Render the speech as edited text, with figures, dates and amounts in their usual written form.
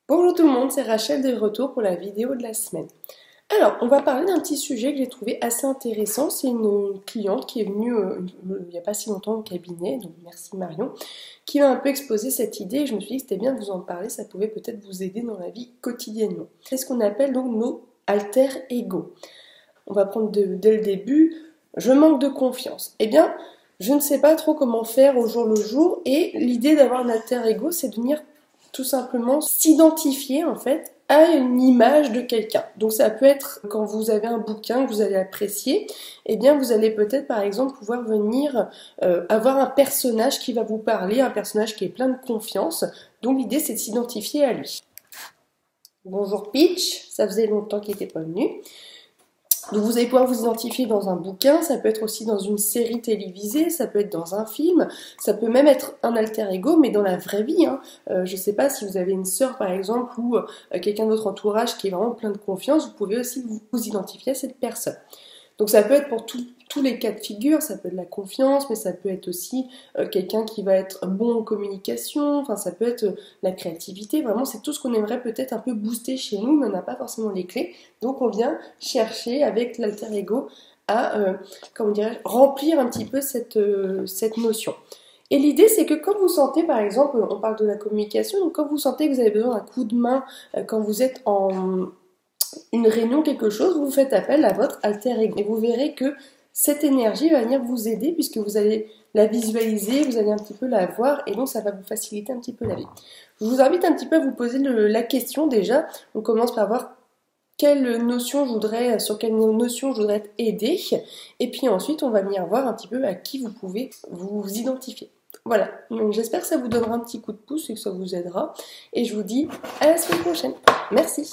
Bonjour tout le monde, c'est Rachel de retour pour la vidéo de la semaine. Alors, on va parler d'un petit sujet que j'ai trouvé assez intéressant. C'est une cliente qui est venue il n'y a pas si longtemps au cabinet, donc merci Marion, qui m'a un peu exposé cette idée et je me suis dit que c'était bien de vous en parler, ça pouvait peut-être vous aider dans la vie quotidiennement. C'est ce qu'on appelle donc nos alter ego. On va prendre dès le début, je manque de confiance. Eh bien, je ne sais pas trop comment faire au jour le jour et l'idée d'avoir un alter ego, c'est de venir tout simplement s'identifier en fait à une image de quelqu'un. Donc ça peut être quand vous avez un bouquin que vous allez apprécier, eh bien vous allez peut-être par exemple pouvoir venir avoir un personnage qui va vous parler, un personnage qui est plein de confiance. Donc l'idée c'est de s'identifier à lui. Bonjour Peach, ça faisait longtemps qu'il n'était pas venu. Donc vous allez pouvoir vous identifier dans un bouquin, ça peut être aussi dans une série télévisée, ça peut être dans un film, ça peut même être un alter ego, mais dans la vraie vie. Je ne sais pas si vous avez une sœur par exemple ou quelqu'un de votre entourage qui est vraiment plein de confiance, vous pouvez aussi vous identifier à cette personne. Donc ça peut être pour tous les cas de figure, ça peut être la confiance, mais ça peut être aussi quelqu'un qui va être bon en communication, enfin ça peut être la créativité, vraiment c'est tout ce qu'on aimerait peut-être un peu booster chez nous, mais on n'a pas forcément les clés. Donc on vient chercher avec l'alter ego à, comment dirais-je, remplir un petit peu cette notion. Et l'idée, c'est que quand vous sentez, par exemple, on parle de la communication, donc quand vous sentez que vous avez besoin d'un coup de main, quand vous êtes en une réunion, quelque chose, vous faites appel à votre alter ego. Et vous verrez que cette énergie va venir vous aider puisque vous allez la visualiser, vous allez un petit peu la voir et donc ça va vous faciliter un petit peu la vie. Je vous invite un petit peu à vous poser la question déjà. On commence par voir sur quelle notion je voudrais être aidé. Et puis ensuite, on va venir voir un petit peu à qui vous pouvez vous identifier. Voilà, donc j'espère que ça vous donnera un petit coup de pouce et que ça vous aidera. Et je vous dis à la semaine prochaine. Merci.